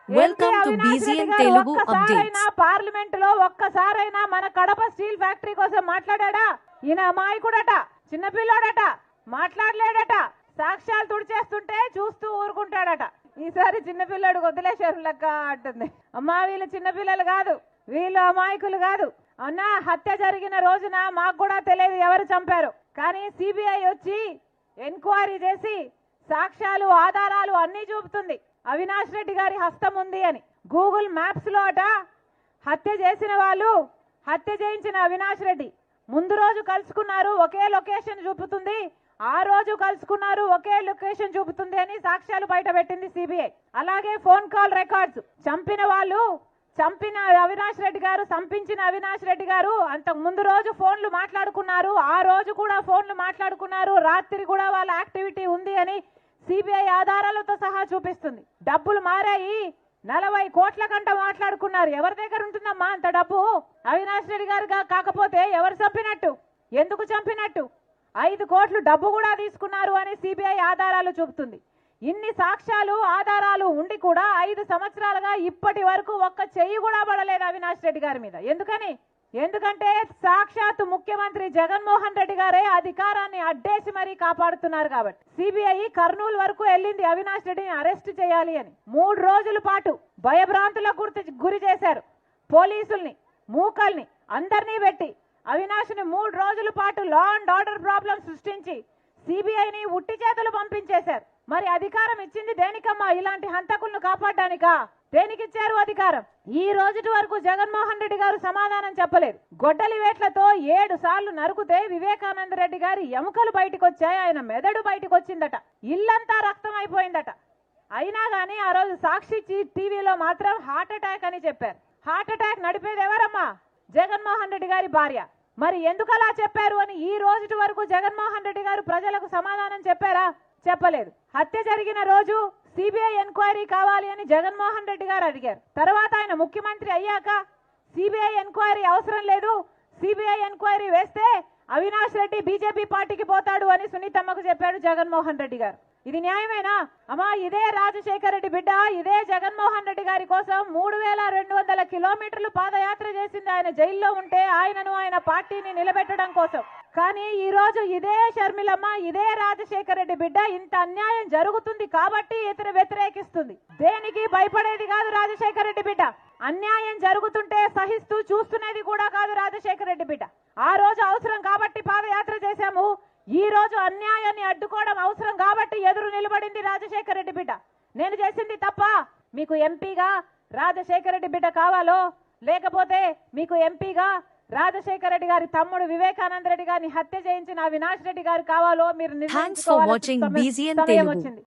Welcome to BZN Telugu updates. Parliament లో ఒక్కసారైనా మన కడప స్టీల్ ఫ్యాక్టరీ కోసం మాట్లాడా? ఈయన అమాయకుడట, చిన్నపిల్లాడట, మాట్లాడలేడట, సాక్ష్యాలు తుడిచేస్తుంటే చూస్తూ ఊరుకుంటాడట. ఈసారి చిన్నపిల్లాడు వదిలేశారు లెక్క అంటుంది. అమ్మా వీళ్ళు చిన్నపిల్లలు కాదు, వీళ్ళు అమాయకులు కాదు. అన్నా హత్య జరిగిన రోజున మాకు కూడా తెలియదు ఎవరు చంపారు, కానీ సిబిఐ వచ్చి ఎంక్వైరీ చేసి సాక్ష్యాలు ఆధారాలు అన్ని చూపుతుంది అవినాష్ రెడ్డి గారి హస్తం ఉంది అని. గూగుల్ మ్యాప్స్ లో అట హత్య చేసిన వాళ్ళు, హత్య చేయించిన అవినాష్ రెడ్డి ముందు రోజు కలుసుకున్నారు, ఒకే లొకేషన్ చూపుతుంది, ఆ రోజు కలుసుకున్నారు, ఒకే లొకేషన్ చూపుతుంది అని సాక్ష్యాలు బయట పెట్టింది సిబిఐ. అలాగే ఫోన్ కాల్ రికార్డ్స్, చంపిన వాళ్ళు, చంపిన అవినాష్ రెడ్డి గారు, సంపించిన అవినాష్ రెడ్డి గారు అంతకు ముందు రోజు ఫోన్లు మాట్లాడుకున్నారు, ఆ రోజు కూడా ఫోన్లు మాట్లాడుకున్నారు, రాత్రి కూడా వాళ్ళ యాక్టివిటీ ఉంది అని సిబిఐ ఆధారాలతో సహా చూపిస్తుంది. డబ్బులు మారాయి, 40 కోట్ల కంట మాట్లాడుకున్నారు. ఎవరి దగ్గర ఉంటుందమ్మా అంత డబ్బు? అవినాష్ రెడ్డి గారు కాకపోతే ఎవరు చంపినట్టు, ఎందుకు చంపినట్టు? 5 కోట్లు డబ్బు కూడా తీసుకున్నారు అని సిబిఐ ఆధారాలు చూపుతుంది. ఇన్ని సాక్ష్యాలు ఆధారాలు ఉండి కూడా 5 సంవత్సరాలుగా ఇప్పటి వరకు ఒక్క చెయ్యి కూడా పడలేదు అవినాష్ రెడ్డి గారి మీద. ఎందుకంటే సాక్షాత్ ముఖ్యమంత్రి జగన్మోహన్ రెడ్డి గారే అధికారాన్ని అడ్డేసి మరీ కాపాడుతున్నారు కాబట్టి. సిబిఐ కర్నూలు వరకు వెళ్ళింది అవినాష్ రెడ్డిని అరెస్ట్ చేయాలి అని. 3 రోజుల పాటు భయభ్రాంతులకు గురి చేశారు. పోలీసుల్ని, మూకల్ని అందరినీ పెట్టి అవినాష్ని 3 రోజుల పాటు లా అండ్ ఆర్డర్ ప్రాబ్లం సృష్టించి సిబిఐని ఉట్టి చేతులు పంపించేశారు. మరి అధికారం ఇచ్చింది దేనికమ్మా? ఇలాంటి హంతకులను కాపాడడానికా? దేనికిచ్చారు అధికారం? ఈ రోజుటి వరకు జగన్మోహన్ రెడ్డి గారు సమాధానం చెప్పలేదు. గొడ్డలి వేట్లతో 7 సార్లు నరుకుతే వివేకానంద రెడ్డి గారి ఎముకలు బయటకు వచ్చాయి, ఆయన మెదడు బయటకు వచ్చిందట, ఇల్లంతా రక్తం అయిపోయిందట. అయినా గానీ ఆ రోజు సాక్షి టీవీలో మాత్రం హార్ట్ అటాక్ అని చెప్పారు. హార్ట్ అటాక్ నడిపేది ఎవరమ్మా? జగన్మోహన్ రెడ్డి గారి భార్య. మరి ఎందుకు అలా చెప్పారు అని ఈ రోజుటి వరకు జగన్మోహన్ రెడ్డి గారు ప్రజలకు సమాధానం చెప్పారా? చెప్పలేదు. హత్య జరిగిన రోజు సిబిఐ ఎంక్వైరీ కావాలి అని జగన్మోహన్ రెడ్డి గారు అడిగారు. తర్వాత ఆయన ముఖ్యమంత్రి అయ్యాక సిబిఐ ఎంక్వైరీ అవసరం లేదు, సిబిఐ ఎంక్వైరీ వేస్తే అవినాష్ రెడ్డి బీజేపీ పార్టీకి పోతాడు అని సునీతమ్మకు చెప్పాడు జగన్మోహన్ రెడ్డి గారు. ఇది న్యాయమేనా అమ్మా? ఇదే రాజశేఖర రెడ్డి బిడ్డ, ఇదే జగన్మోహన్ రెడ్డి గారి కోసం 3200 కిలోమీటర్లు పాదయాత్ర చేసింది ఆయన జైల్లో ఉంటే, ఆయనను, ఆయన పార్టీని నిలబెట్టడం కోసం. కానీ ఈ రోజు ఇదే షర్మిలమ్మ, ఇదే రాజశేఖర రెడ్డి బిడ్డ ఇంత అన్యాయం జరుగుతుంది కాబట్టి ఇతను వ్యతిరేకిస్తుంది. దేనికి భయపడేది కాదు రాజశేఖర రెడ్డి బిడ్డ. అన్యాయం జరుగుతుంటే సహిస్తూ చూస్తున్నది కూడా కాదు రాజశేఖర రెడ్డి బిడ్డ. ఆ రోజు అవసరం కాబట్టి పాదయాత్ర చేశాము, ఈ రోజు అన్యాయాన్ని అడ్డుకోవడం అవసరం కాబట్టి ఎదురు నిలబడింది రాజశేఖర రెడ్డి బిడ్డ. నేను చేసింది తప్ప? మీకు ఎంపీగా రాజశేఖర రెడ్డి బిడ్డ కావాలో, లేకపోతే మీకు ఎంపీగా రాజశేఖర రెడ్డి గారి తమ్ముడు వివేకానంద రెడ్డి గారిని హత్య చేయించిన అవినాష్ రెడ్డి గారు కావాలో మీరు నిర్ణయించుకోవాల్సిన సమయం వచ్చింది.